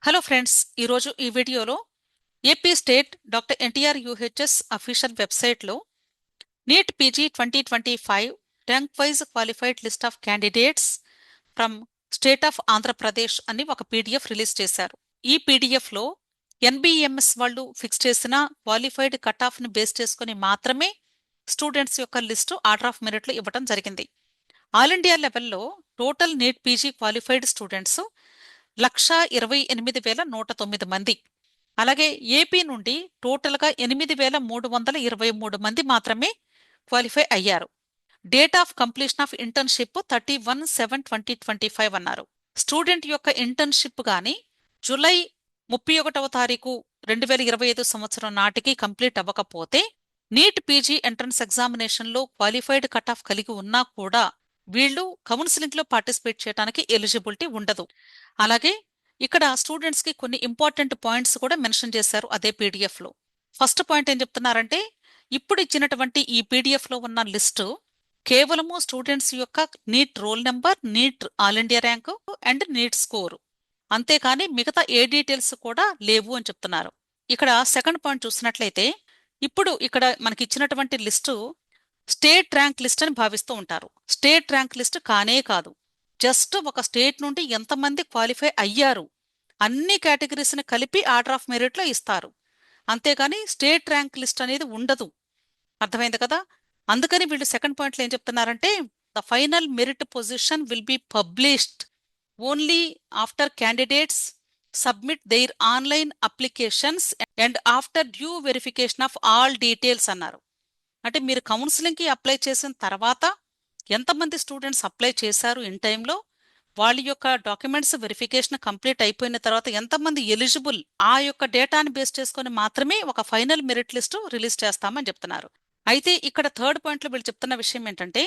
Hello friends, ఈరోజు ఈ వీడియోలో AP state doctor NTR UHS official వెబ్సైట్లో NEET PG 2025 rank wise qualified list of candidates from state of Andhra Pradesh అని ఒక పీడిఎఫ్ రిలీజ్ చేశారు. ఈ పీడిఎఫ్లో ఎన్బిఎంఎస్ వాళ్ళు ఫిక్స్ చేసిన క్వాలిఫైడ్ కట్ ఆఫ్ని బేస్ చేసుకుని మాత్రమే స్టూడెంట్స్ యొక్క లిస్టు ఆర్డర్ ఆఫ్ మెరిట్లు ఇవ్వడం జరిగింది. ఆల్ ఇండియా లెవెల్లో total NEET PG qualified students 1,28,109 మంది. అలాగే ఏపీ నుండి టోటల్గా 8,323 మంది మాత్రమే క్వాలిఫై అయ్యారు. Date of completion of internship 31/7/2025 అన్నారు. స్టూడెంట్ యొక్క ఇంటర్న్షిప్ గాని జూలై 31వ తారీఖు 2025 సంవత్సరం నాటికి కంప్లీట్ అవ్వకపోతే నీట్ పీజీ ఎంట్రన్స్ ఎగ్జామినేషన్లో క్వాలిఫైడ్ కట్ ఆఫ్ కలిగి ఉన్నా కూడా వీళ్ళు కౌన్సిలింగ్లో పార్టిసిపేట్ చేయడానికి ఎలిజిబిలిటీ ఉండదు. అలాగే ఇక్కడ స్టూడెంట్స్ కి కొన్ని ఇంపార్టెంట్ పాయింట్స్ కూడా మెన్షన్ చేశారు అదే పీడిఎఫ్ లో. ఫస్ట్ పాయింట్ ఏం చెప్తున్నారంటే, ఇప్పుడు ఇచ్చినటువంటి ఈ పీడిఎఫ్ లో ఉన్న లిస్టు కేవలము స్టూడెంట్స్ యొక్క NEET roll number, NEET all India rank and NEET score, అంతేకాని మిగతా ఏ డీటెయిల్స్ కూడా లేవు అని చెప్తున్నారు. ఇక్కడ సెకండ్ పాయింట్ చూసినట్లయితే, ఇప్పుడు ఇక్కడ మనకి ఇచ్చినటువంటి లిస్టు స్టేట్ ర్యాంక్ లిస్ట్ అని భావిస్తూ ఉంటారు. స్టేట్ ర్యాంక్ లిస్ట్ కానే కాదు. జస్ట్ ఒక స్టేట్ నుండి ఎంతమంది క్వాలిఫై అయ్యారు అన్ని కేటగిరీస్ని కలిపి ఆర్డర్ ఆఫ్ మెరిట్లో ఇస్తారు, అంతేగాని స్టేట్ ర్యాంక్ లిస్ట్ అనేది ఉండదు. అర్థమైంది కదా? అందుకని వీళ్ళు సెకండ్ పాయింట్లో ఏం చెప్తున్నారంటే, the final merit position will be published only after candidates submit their online applications and after due verification of all details అన్నారు. అంటే మీరు కౌన్సిలింగ్కి అప్లై చేసిన తర్వాత ఎంతమంది స్టూడెంట్స్ అప్లై చేశారు ఇన్ టైంలో, వాళ్ళ యొక్క డాక్యుమెంట్స్ వెరిఫికేషన్ కంప్లీట్ అయిపోయిన తర్వాత ఎంతమంది ఎలిజిబుల్, ఆ యొక్క డేటాని బేస్ చేసుకుని మాత్రమే ఒక ఫైనల్ మెరిట్ లిస్టు రిలీజ్ చేస్తామని చెప్తున్నారు. అయితే ఇక్కడ థర్డ్ పాయింట్లో వీళ్ళు చెప్తున్న విషయం ఏంటంటే,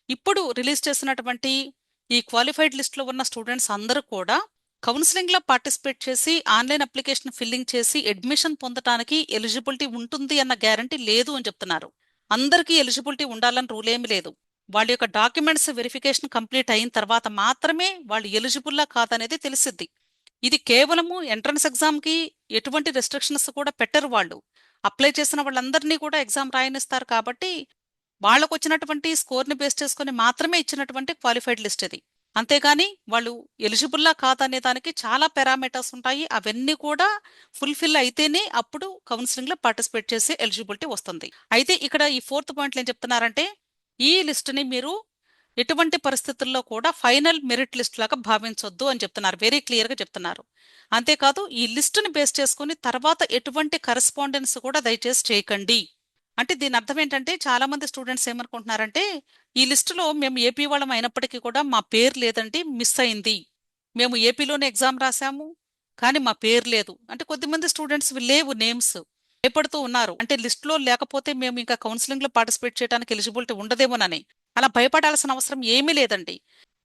ఇప్పుడు రిలీజ్ చేసినటువంటి ఈ క్వాలిఫైడ్ లిస్టులో ఉన్న స్టూడెంట్స్ అందరూ కూడా కౌన్సిలింగ్లో పార్టిసిపేట్ చేసి ఆన్లైన్ అప్లికేషన్ ఫిల్లింగ్ చేసి అడ్మిషన్ పొందడానికి ఎలిజిబిలిటీ ఉంటుంది అన్న గ్యారంటీ లేదు అని చెప్తున్నారు. అందరికీ ఎలిజిబిలిటీ ఉండాలని రూల్ ఏమీ లేదు. వాళ్ళ యొక్క డాక్యుమెంట్స్ వెరిఫికేషన్ కంప్లీట్ అయిన తర్వాత మాత్రమే వాళ్ళు ఎలిజిబుల్లా కాదనేది తెలిసిద్ది. ఇది కేవలము ఎంట్రన్స్ ఎగ్జామ్కి ఎటువంటి రెస్ట్రిక్షన్స్ కూడా పెట్టరు. వాళ్ళు అప్లై చేసిన వాళ్ళందరినీ కూడా ఎగ్జామ్ రాయనిస్తారు కాబట్టి వాళ్ళకు వచ్చినటువంటి స్కోర్ని బేస్ చేసుకుని మాత్రమే ఇచ్చినటువంటి క్వాలిఫైడ్ లిస్ట్ ఇది. అంతేగాని వాళ్ళు ఎలిజిబుల్లా కాదనే దానికి చాలా పారామీటర్స్ ఉంటాయి. అవన్నీ కూడా ఫుల్ఫిల్ అయితేనే అప్పుడు కౌన్సిలింగ్లో పార్టిసిపేట్ చేసే ఎలిజిబిలిటీ వస్తుంది. అయితే ఇక్కడ ఈ ఫోర్త్ పాయింట్లో ఏం చెప్తున్నారంటే, ఈ లిస్టుని మీరు ఎటువంటి పరిస్థితుల్లో కూడా ఫైనల్ మెరిట్ లిస్ట్ లాగా భావించొద్దు అని చెప్తున్నారు. వెరీ క్లియర్గా చెప్తున్నారు. అంతేకాదు, ఈ లిస్టుని బేస్ చేసుకుని తర్వాత ఎటువంటి కరెస్పాండెన్స్ కూడా దయచేసి చేయకండి. అంటే దీని అర్థం ఏంటంటే, చాలా మంది స్టూడెంట్స్ ఏమనుకుంటున్నారంటే, ఈ లిస్టులో మేము ఏపీ వాళ్ళం అయినప్పటికీ కూడా మా పేరు లేదండి, మిస్ అయింది, మేము ఏపీలోనే ఎగ్జామ్ రాసాము కానీ మా పేరు లేదు అంటే కొద్దిమంది స్టూడెంట్స్ లేవు నేమ్స్, భయపడుతూ ఉన్నారు. అంటే లిస్టులో లేకపోతే మేము ఇంకా కౌన్సిలింగ్లో పార్టిసిపేట్ చేయడానికి ఎలిజిబిలిటీ ఉండదేమోనని. అలా భయపడాల్సిన అవసరం ఏమీ లేదండి.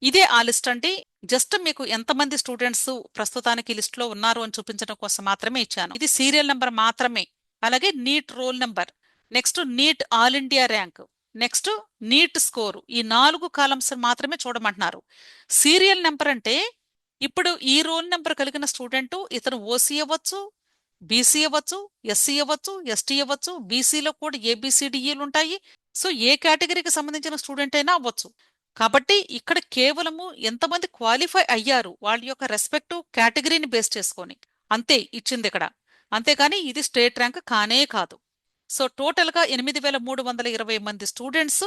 ఇదే ఆ లిస్ట్ అండి. జస్ట్ మీకు ఎంతమంది స్టూడెంట్స్ ప్రస్తుతానికి లిస్టులో ఉన్నారు అని చూపించడం కోసం మాత్రమే ఇచ్చాను. ఇది సీరియల్ నెంబర్ మాత్రమే. అలాగే NEET roll number, next NEET all India rank, next NEET score, ఈ 4 కాలమ్స్ మాత్రమే చూడమంటున్నారు. సీరియల్ నెంబర్ అంటే ఇప్పుడు ఈ రోల్ నెంబర్ కలిగిన స్టూడెంట్ ఇతను ఓసీ అవ్వచ్చు, బీసీ అవ్వచ్చు, ఎస్సీ అవ్వచ్చు, ఎస్టీ అవ్వచ్చు, బీసీలో కూడా ఏబిసిడిఈలు ఉంటాయి. సో ఏ కేటగిరీకి సంబంధించిన స్టూడెంట్ అయినా అవ్వచ్చు. కాబట్టి ఇక్కడ కేవలము ఎంతమంది క్వాలిఫై అయ్యారు వాళ్ళ యొక్క రెస్పెక్టివ్ కేటగిరీని బేస్ చేసుకొని అంతే ఇచ్చింది ఇక్కడ, అంతేకాని ఇది స్టేట్ ర్యాంక్ కానే కాదు. సో టోటల్గా 8,320 మంది స్టూడెంట్స్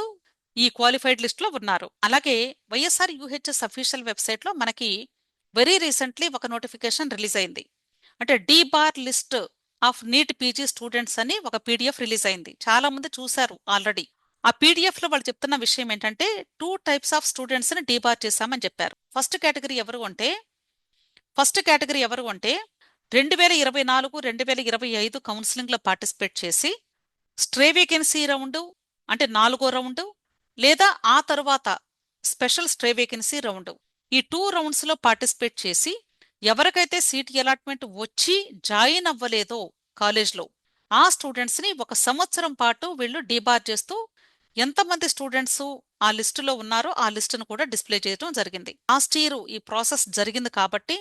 ఈ క్వాలిఫైడ్ లిస్ట్లో ఉన్నారు. అలాగే వైఎస్ఆర్ యూహెచ్ఎస్ అఫీషియల్ వెబ్సైట్లో మనకి వెరీ రీసెంట్లీ ఒక నోటిఫికేషన్ రిలీజ్ అయింది. అంటే debar list of NEET PG students అని ఒక పీడిఎఫ్ రిలీజ్ అయింది. చాలా మంది చూశారు ఆల్రెడీ. ఆ పీడిఎఫ్ లో వాళ్ళు చెప్తున్న విషయం ఏంటంటే, 2 టైప్స్ ఆఫ్ స్టూడెంట్స్ ని డీబార్ చేశామని చెప్పారు. ఫస్ట్ కేటగిరీ ఎవరు అంటే 2024-2025 కౌన్సిలింగ్ లో పార్టిసిపేట్ చేసి స్ట్రే వేకెన్సీ రౌండ్ అంటే 4వ రౌండ్, లేదా ఆ తరువాత స్పెషల్ స్ట్రే వేకెన్సీ రౌండ్, ఈ 2 రౌండ్స్ లో పార్టిసిపేట్ చేసి ఎవరికైతే సీట్ అలాట్మెంట్ వచ్చి జాయిన్ అవ్వలేదో కాలేజ్లో ఆ స్టూడెంట్స్ ని 1 సంవత్సరం పాటు వీళ్ళు డీబార్ చేస్తూ ఎంతమంది స్టూడెంట్స్ ఆ లిస్టులో ఉన్నారో ఆ లిస్టును కూడా డిస్ప్లే చేయడం జరిగింది. లాస్ట్ ఇయర్ ఈ ప్రాసెస్ జరిగింది కాబట్టి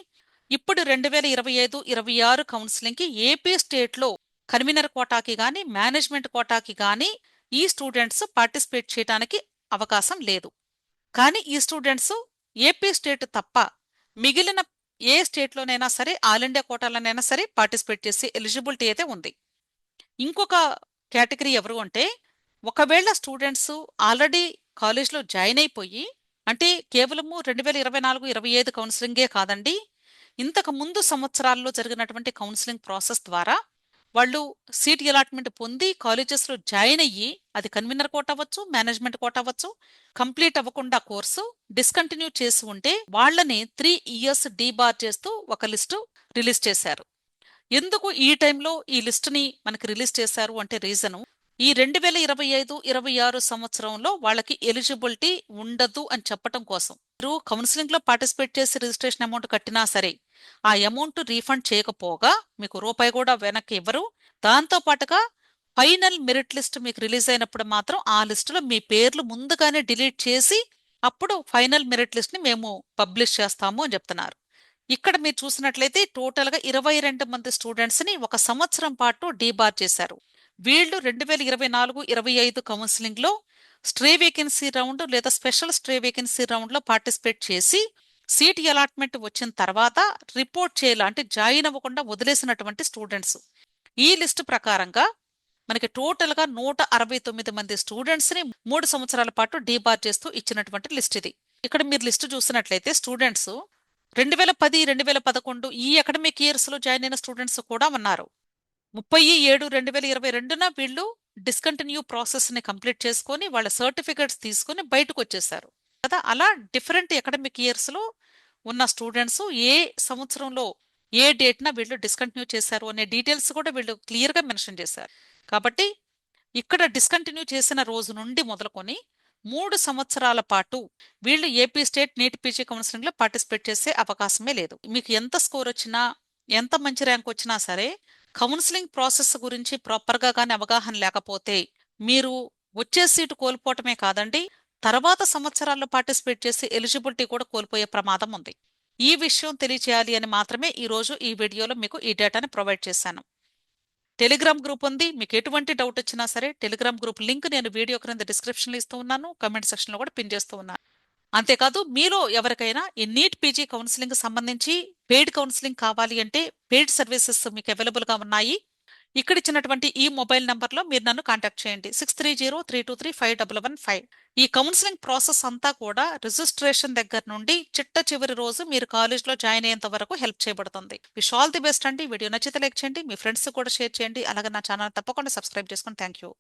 ఇప్పుడు 2025-26 కౌన్సిలింగ్కి ఏపీ స్టేట్లో కన్వీనర్ కోటాకి గాని మేనేజ్మెంట్ కోటాకి గాని ఈ స్టూడెంట్స్ పార్టిసిపేట్ చేయడానికి అవకాశం లేదు. కానీ ఈ స్టూడెంట్స్ ఏపీ స్టేట్ తప్ప మిగిలిన ఏ స్టేట్లోనైనా సరే ఆల్ ఇండియా కోటాలోనైనా సరే పార్టిసిపేట్ చేసే ఎలిజిబిలిటీ అయితే ఉంది. ఇంకొక కేటగిరీ ఎవరు అంటే, ఒకవేళ స్టూడెంట్స్ ఆల్రెడీ కాలేజ్లో జాయిన్ అయిపోయి, అంటే కేవలము 2024-25 కౌన్సిలింగే కాదండి, ఇంతకు ముందు సంవత్సరాల్లో జరిగినటువంటి కౌన్సిలింగ్ ప్రాసెస్ ద్వారా వాళ్ళు సీట్ అలాట్మెంట్ పొంది కాలేజెస్లో జాయిన్ అయ్యి, అది కన్వీనర్ కోట అవ్వచ్చు, మేనేజ్మెంట్ కోట అవ్వచ్చు, కంప్లీట్ అవ్వకుండా కోర్సు డిస్కంటిన్యూ చేసి ఉంటే వాళ్ళని 3 ఇయర్స్ డీబార్ చేస్తూ ఒక లిస్టు రిలీజ్ చేశారు. ఎందుకు ఈ టైంలో ఈ లిస్టుని మనకి రిలీజ్ చేశారు అంటే రీజను, ఈ 2025-26 సంవత్సరంలో వాళ్ళకి ఎలిజిబిలిటీ ఉండదు అని చెప్పటం కోసం. మీరు కౌన్సిలింగ్ లో పార్టిసిపేట్ చేసి రిజిస్ట్రేషన్ అమౌంట్ కట్టినా సరే ఆ అమౌంట్ రీఫండ్ చేయకపోగా మీకు రూపాయి కూడా వెనక్కి ఇవ్వరు. దాంతో పాటుగా ఫైనల్ మెరిట్ లిస్ట్ మీకు రిలీజ్ అయినప్పుడు మాత్రం ఆ లిస్టులో మీ పేర్లు ముందుగానే డిలీట్ చేసి అప్పుడు ఫైనల్ మెరిట్ లిస్ట్ ని మేము పబ్లిష్ చేస్తాము అని చెప్తున్నారు. ఇక్కడ మీరు చూసినట్లయితే టోటల్ గా 22 మంది స్టూడెంట్స్ ని ఒక సంవత్సరం పాటు డీబార్ చేశారు. వీళ్ళు 2024-25 కౌన్సిలింగ్ లో స్ట్రే వేకెన్సీ రౌండ్ లేదా స్పెషల్ స్ట్రే వేకెన్సీ రౌండ్ లో పార్టిసిపేట్ చేసి సీట్ అలాట్మెంట్ వచ్చిన తర్వాత రిపోర్ట్ చేయాలి, అంటే జాయిన్ అవ్వకుండా వదిలేసినటువంటి స్టూడెంట్స్. ఈ లిస్ట్ ప్రకారంగా మనకి టోటల్ గా 169 మంది స్టూడెంట్స్ ని 3 సంవత్సరాల పాటు డీబార్ చేస్తూ ఇచ్చినటువంటి లిస్ట్ ఇది. ఇక్కడ మీరు లిస్ట్ చూసినట్లయితే స్టూడెంట్స్ 2010, 2011 ఈ అకాడమిక్ ఇయర్స్ లో జాయిన్ అయిన స్టూడెంట్స్ కూడా ఉన్నారు. 30/7/2022న వీళ్ళు డిస్కంటిన్యూ ప్రాసెస్ ని కంప్లీట్ చేసుకొని వాళ్ళ సర్టిఫికెట్స్ తీసుకొని బయటకు వచ్చేసారు కదా. అలా డిఫరెంట్ అకాడమిక్ ఇయర్స్ లో ఉన్న స్టూడెంట్స్ ఏ సంవత్సరంలో ఏ డేట్న వీళ్ళు డిస్కంటిన్యూ చేశారు అనే డీటెయిల్స్ కూడా వీళ్ళు క్లియర్ గా మెన్షన్ చేశారు. కాబట్టి ఇక్కడ డిస్కంటిన్యూ చేసిన రోజు నుండి మొదలుకొని 3 సంవత్సరాల పాటు వీళ్ళు ఏపీ స్టేట్ NEET-PG కౌన్సిలింగ్ లో పార్టిసిపేట్ చేసే అవకాశమే లేదు. మీకు ఎంత స్కోర్ వచ్చినా ఎంత మంచి ర్యాంక్ వచ్చినా సరే కౌన్సిలింగ్ ప్రాసెస్ గురించి ప్రాపర్ గా కానీ అవగాహన లేకపోతే మీరు వచ్చే సీటు కోల్పోవటమే కాదండి, తర్వాత సంవత్సరాల్లో పార్టిసిపేట్ చేసి ఎలిజిబిలిటీ కూడా కోల్పోయే ప్రమాదం ఉంది. ఈ విషయం తెలియచేయాలి అని మాత్రమే ఈ రోజు ఈ వీడియోలో మీకు ఈ డేటాని ప్రొవైడ్ చేశాను. టెలిగ్రామ్ గ్రూప్ ఉంది, మీకు ఎటువంటి డౌట్ వచ్చినా సరే టెలిగ్రామ్ గ్రూప్ లింక్ నేను వీడియో క్రింద డిస్క్రిప్షన్లో ఇస్తూ ఉన్నాను, కమెంట్ సెక్షన్లో కూడా పిన్ చేస్తూ ఉన్నాను. అంతేకాదు మీలో ఎవరికైనా ఈ NEET-PG కౌన్సిలింగ్ సంబంధించి పెయిడ్ కౌన్సిలింగ్ కావాలి అంటే పెయిడ్ సర్వీసెస్ మీకు అవైలబుల్ గా ఉన్నాయి. ఇక్కడ ఇచ్చినటువంటి ఈ మొబైల్ నంబర్లో మీరు నన్ను కాంటాక్ట్ చేయండి 6303235115. ఈ కౌన్సిలింగ్ ప్రాసెస్ అంతా కూడా రిజిస్ట్రేషన్ దగ్గర నుండి చిట్ట చివరి రోజు మీరు కాలేజ్లో జాయిన్ అయ్యేంత వరకు హెల్ప్ చేయబడుతుంది. విష్ ఆల్ ది బెస్ట్ అండి. వీడియో నచ్చితే లైక్ చేయండి, మీ ఫ్రెండ్స్ కూడా షేర్ చేయండి, అలాగే నా ఛానల్ తప్పకుండా సబ్స్క్రైబ్ చేసుకుని థ్యాంక్ యూ.